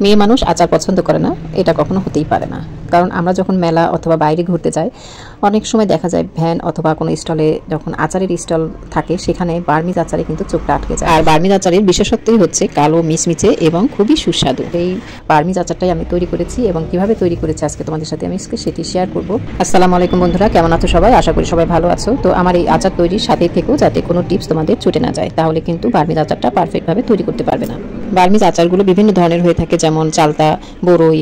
মেয়ে মানুষ আচার পছন্দ করে না, এটা কখনো হতেই পারে না। কারণ আমরা যখন মেলা অথবা বাইরে ঘুরতে যাই, অনেক সময় দেখা যায় ভ্যান অথবা কোনো স্টলে যখন আচারের স্টল থাকে, সেখানে বার্মিজ আচারে কিন্তু চোখটা আটকে যায়। আর বার্মিজ আচারের বিশেষত্বই হচ্ছে কালো মিচমিচে এবং খুবই সুস্বাদু। এই বার্মিজ আচারটাই আমি তৈরি করেছি এবং কিভাবে তৈরি করেছি আজকে তোমাদের সাথে আমি সেটি শেয়ার করব। আসসালামু আলাইকুম বন্ধুরা, কেমন আছো সবাই? আশা করি সবাই ভালো আছো। তো আমার এই আচার তৈরির সাথে থেকেও যাতে কোনো টিপস তোমাদের ছুটে না যায়, তাহলে কিন্তু বার্মিজ আচারটা পারফেক্টভাবে তৈরি করতে পারবে না। বার্মিজ আচারগুলো বিভিন্ন ধরনের হয়ে থাকে, যেমন চালতা, বরই,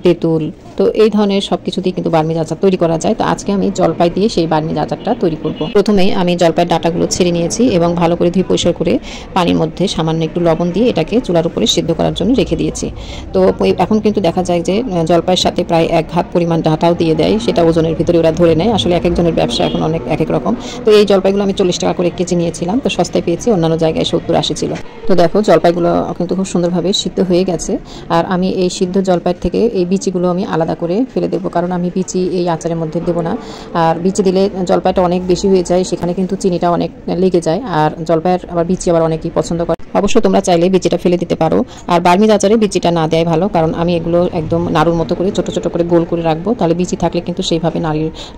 তেঁতুল। তো এই ধরনের সবকিছু দিয়ে কিন্তু বার্মিজ আচার তৈরি করা যায়। তো আজকে আমি জলপাই দিয়ে সেই বার্মিজ আচারটা তৈরি করব। প্রথমেই আমি জলপাইয়ের ডাটাগুলো ছেড়ে নিয়েছি এবং ভালো করে ধুয়ে পরিষ্কার করে পানির মধ্যে সামান্য একটু লবণ দিয়ে এটাকে চুলার উপরে সিদ্ধ করার জন্য রেখে দিয়েছি। তো এখন কিন্তু দেখা যায় যে জলপাইয়ের সাথে প্রায় 1 হাত পরিমাণ ডাটাও দিয়ে দেয়, সেটা ওজনের ভিতরে ওরা ধরে নেয়। আসলে এক একজনের ব্যবসা এখন অনেক এক এক রকম। তো এই জলপাইগুলো আমি 40 টাকা করে কেজি নিয়েছিলাম, তো সস্তায় পেয়েছি, অন্যান্য জায়গায় 70-80 ছিল। তো দেখো জলপাইগুলো কিন্তু খুব সুন্দরভাবে সিদ্ধ হয়ে গেছে। আর আমি এই সিদ্ধ জলপাই থেকে এই বিচিগুলো আমি আলাদা করে ফেলে দেবো, কারণ আমি বিচি এই আচারের মধ্যে দেবো না। আর বিচি দিলে জলপাইটা অনেক বেশি হয়ে যায়, সেখানে কিন্তু চিনিটা অনেক লেগে যায়। আর জলপাইয়ের আবার বিচি আবার অনেকেই পছন্দ করে। অবশ্য তোমরা চাইলে বিচিটা ফেলে দিতে পারো। আর বার্মিজ আচারে বিচিটা না দেয় ভালো, কারণ আমি এগুলো একদম নাড়ুর মতো করে ছোট ছোট করে গোল করে রাখবো। তাহলে বিচি থাকলে কিন্তু সেইভাবে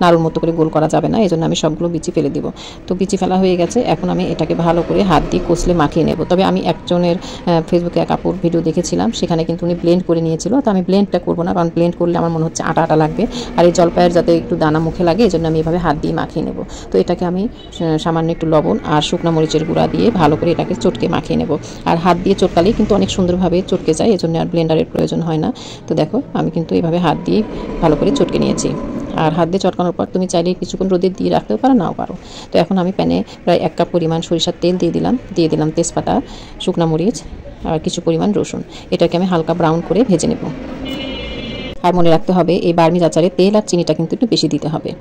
নাড়ুর মতো করে গোল করা যাবে না, এই জন্য আমি সবগুলো বিচি ফেলে দিব। তো বিচি ফেলা হয়ে গেছে, এখন আমি এটাকে ভালো করে হাত দিয়ে কষলে মাখিয়ে নেব। তবে আমি একজনের ফেসবুকে এক আপুর ভিডিও দেখেছিলাম, সেখানে কিন্তু উনি ব্লেন্ড করে নিয়েছিল। তো আমি ব্লেন্ডটা করবো না, কারণ ব্লেন্ড করলে আমার মনে হচ্ছে আটা আটা লাগবে। আর এই জলপাইয়ের যাতে একটু দানা মুখে লাগে, এই জন্য আমি এভাবে হাত দিয়ে মাখিয়ে নেব। তো এটাকে আমি সামান্য একটু লবণ আর শুকনো মরিচের গুঁড়া দিয়ে ভালো করে এটাকে চটকে মাখিয়ে নেব। আর হাত দিয়ে চটকালেই কিন্তু অনেক সুন্দরভাবে চটকে যায়, এই জন্য আর ব্লেন্ডারের প্রয়োজন হয় না। তো দেখো আমি কিন্তু এইভাবে হাত দিয়ে ভালো করে চটকে নিয়েছি। আর হাত দিয়ে চটকানোর পর তুমি চাইলে কিছুক্ষণ রোদে দিয়ে রাখতেও পারো, নাও পারো। তো এখন আমি প্যানে প্রায় 1 কাপ পরিমাণ সরিষার তেল দিয়ে দিলাম তেজপাতা, শুকনো মরিচ আর কিছু পরিমাণ রসুন। এটাকে আমি হালকা ব্রাউন করে ভেজে নেব। আর মনে রাখতে হবে এই বার্মিজ আচারে তেল আর চিনিটা কিন্তু একটু বেশি দিতে হবে।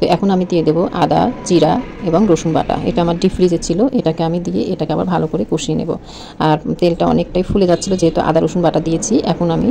তো এখন আমি দিয়ে দেবো আদা, জিরা এবং রসুন বাটা। এটা আমার ডিপ ফ্রিজে ছিল, এটাকে আমি দিয়ে এটাকে আবার ভালো করে কষিয়ে নেব। আর তেলটা অনেকটাই ফুলে যাচ্ছিল, যেহেতু আদা রসুন বাটা দিয়েছি। এখন আমি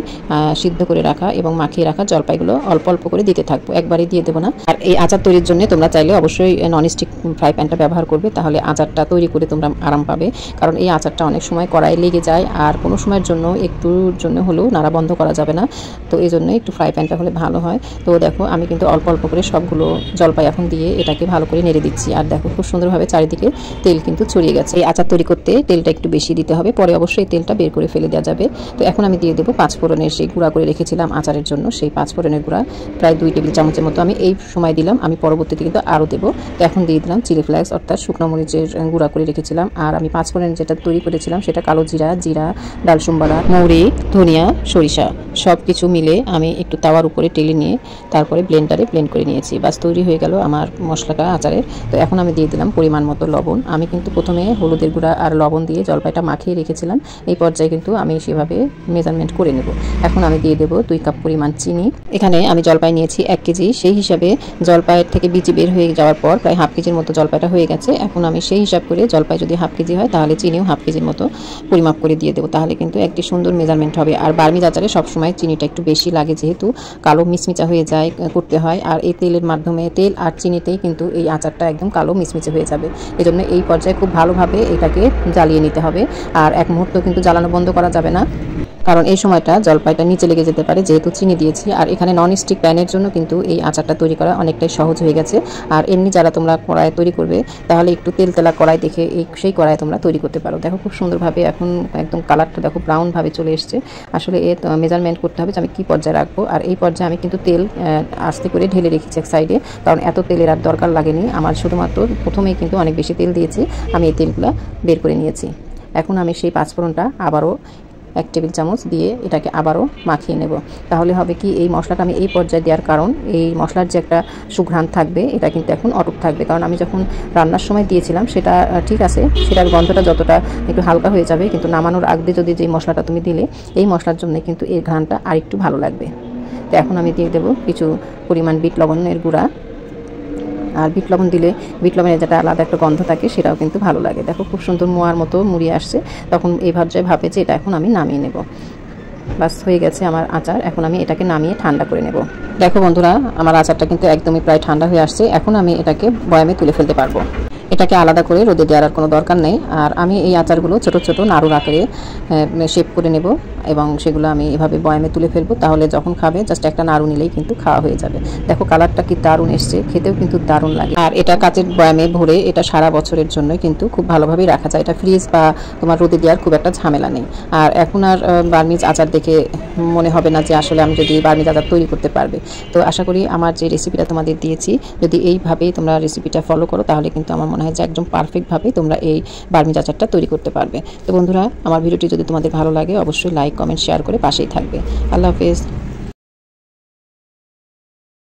সিদ্ধ করে রাখা এবং মাখিয়ে রাখা জলপাইগুলো অল্প অল্প করে দিতে থাকবো, একবারই দিয়ে দেবো না। আর এই আচার তৈরির জন্য তোমরা চাইলে অবশ্যই ননস্টিক ফ্রাই প্যানটা ব্যবহার করবে, তাহলে আচারটা তৈরি করে তোমরা আরাম পাবে। কারণ এই আচারটা অনেক সময় কড়াই লেগে যায়, আর কোনো সময়ের জন্য একটুর জন্য হলেও নাড়া বন্ধ করা যাবে না। তো এই জন্য একটু ফ্রাই প্যানটা হলে ভালো হয়। তো দেখো আমি কিন্তু অল্প অল্প করে সবগুলো জলপাই এখন দিয়ে এটাকে ভালো করে নেড়ে দিচ্ছি। আর দেখো খুব সুন্দরভাবে চারিদিকে তেল কিন্তু ছড়িয়ে গেছে। এই আচার তৈরি করতে তেলটা একটু বেশি দিতে হবে, পরে অবশ্যই তেলটা বের করে ফেলে দেওয়া যাবে। তো এখন আমি দিয়ে দেবো 5 ফোড়নের সেই গুঁড়া করে রেখেছিলাম আচারের জন্য, সেই 5 ফোড়নের গুঁড়া প্রায় 2 টেবিল চামচের মতো আমি এই সময় দিলাম। আমি পরবর্তীতে কিন্তু আরও দেবো। তো এখন দিয়ে দিলাম চিলি ফ্লেক্স, অর্থাৎ শুকনো মরিচের গুঁড়া করে রেখেছিলাম। আর আমি 5 ফোড়ন যেটা তৈরি করেছিলাম সেটা কালো জিরা, ডালসুম বাড়া, মৌরি, ধনিয়া, সরিষা সব কিছু মিলে আমি একটু তাওয়ার উপরে টেলে নিয়ে তারপরে ব্লেন্ডারে ব্লেন্ড করে নিয়েছি। বাস তৈরি হয়ে গেল আমার মশলাটা আচারের। তো এখন আমি দিয়ে দিলাম পরিমাণ মতো লবণ। আমি কিন্তু প্রথমে হলুদের গুঁড়া আর লবণ দিয়ে জলপাইটা মাখিয়ে রেখেছিলাম, এই পর্যায়ে কিন্তু আমি সেভাবে মেজারমেন্ট করে নেব। এখন আমি দিয়ে দেবো 2 কাপ পরিমাণ চিনি। এখানে আমি জলপাই নিয়েছি 1 কেজি, সেই হিসাবে জলপাইয়ের থেকে বিচি বের হয়ে যাওয়ার পর প্রায় হাফ কেজির মতো জলপাইটা হয়ে গেছে। এখন আমি সেই হিসাব করে জলপাই যদি হাফ কেজি হয়, তাহলে চিনিও হাফ কেজির মতো পরিমাপ করে দিয়ে দেবো, তাহলে কিন্তু একটি সুন্দর মেজারমেন্ট হবে। আর বার্মিজ আচারে সবসময় চিনিটা একটু বেশি লাগে, যেহেতু কালো মিচমিচা হয়ে যায় করতে হয়। আর এই তেলের মাধ্যমে, তেল আর চিনিতেই কিন্তু এই আচারটা একদম কালো মিচমিচে হয়ে যাবে। এজন্য এই পর্যায়ে খুব ভালোভাবে এটাকে জ্বালিয়ে নিতে হবে। আর এক মুহূর্ত কিন্তু জ্বালানো বন্ধ করা যাবে না, কারণ এই সময়টা জলপাইটা নিচে লেগে যেতে পারে, যেহেতু চিনি দিয়েছি। আর এখানে ননস্টিক প্যানের জন্য কিন্তু এই আচারটা তৈরি করা অনেকটাই সহজ হয়ে গেছে। আর এমনি যারা তোমরা কড়াই তৈরি করবে, তাহলে একটু তেলা কড়াই দেখে সেই কড়াই তোমরা তৈরি করতে পারো। দেখো খুব সুন্দরভাবে এখন একদম কালারটা দেখো ব্রাউনভাবে চলে এসছে। আসলে এর মেজারমেন্ট করতে হবে যে আমি কী পর্যায়ে রাখবো। আর এই পর্যায়ে আমি কিন্তু তেল আস্তে করে ঢেলে রেখেছি এক সাইডে, কারণ এত তেলের আর দরকার লাগেনি আমার। শুধুমাত্র প্রথমেই কিন্তু অনেক বেশি তেল দিয়েছি, আমি এই তেলগুলো বের করে নিয়েছি। এখন আমি সেই 5 ফোড়নটা আবারও 1 টেবিল চামচ দিয়ে এটাকে আবারও মাখিয়ে নেব। তাহলে হবে কি, এই মশলাটা আমি এই পর্যায়ে দেওয়ার কারণ, এই মশলার যে একটা সুঘ্রাণ থাকবে, এটা কিন্তু এখন অটুট থাকবে। কারণ আমি যখন রান্নার সময় দিয়েছিলাম সেটা ঠিক আছে, সেটার গন্ধটা যতটা একটু হালকা হয়ে যাবে, কিন্তু নামানোর আগে যদি যে মশলাটা তুমি দিলে, এই মশলার জন্য কিন্তু এর ঘ্রাণটা আরেকটু ভালো লাগবে। তো এখন আমি দিয়ে দেবো কিছু পরিমাণ বিট লবণের গুঁড়া। আর বিট লবণ দিলে বিট লবণের যেটা আলাদা একটা গন্ধ থাকে, সেটাও কিন্তু ভালো লাগে। দেখো খুব সুন্দর মোয়ার মতো মুড়িয়ে আসছে, তখন এই পর্যায়ে ভাবে যে এটা এখন আমি নামিয়ে নেব। বাস হয়ে গেছে আমার আচার। এখন আমি এটাকে নামিয়ে ঠান্ডা করে নেব। দেখো বন্ধুরা, আমার আচারটা কিন্তু একদমই প্রায় ঠান্ডা হয়ে আসছে। এখন আমি এটাকে বয়ামে তুলে ফেলতে পারবো। এটাকে আলাদা করে রোদে দেওয়ার কোনো দরকার নেই। আর আমি এই আচারগুলো ছোট ছোট নাড়ুর আকারে শেপ করে নেব এবং সেগুলো আমি এভাবে বয়ামে তুলে ফেলবো। তাহলে যখন খাবে জাস্ট একটা নাড়ু নিলেই কিন্তু খাওয়া হয়ে যাবে। দেখো কালারটা কি দারুণ এসছে, খেতেও কিন্তু দারুণ লাগে। আর এটা কাচের বয়ামে ভরে এটা সারা বছরের জন্য কিন্তু খুব ভালোভাবেই রাখা যায়। এটা ফ্রিজ বা তোমার রোদে দেওয়ার খুব একটা ঝামেলা নেই। আর এখন আর বার্মিজ আচার দেখে মনে হবে না যে আসলে আমি যদি বার্মিজ আচার তৈরি করতে পারবে। তো আশা করি আমার যে রেসিপিটা তোমাদের দিয়েছি যদি এইভাবেই তোমরা রেসিপিটা ফলো করো তাহলে কিন্তু আমার মনে হয় যে একদম পারফেক্টভাবে তোমরা এই বার্মিজ আচারটা তৈরি করতে পারবে। তো বন্ধুরা, আমার ভিডিওটি যদি তোমাদের ভালো লাগে অবশ্যই লাইক, কমেন্ট, শেয়ার করে পাশেই থাকবে। আল্লাহ হাফেজ।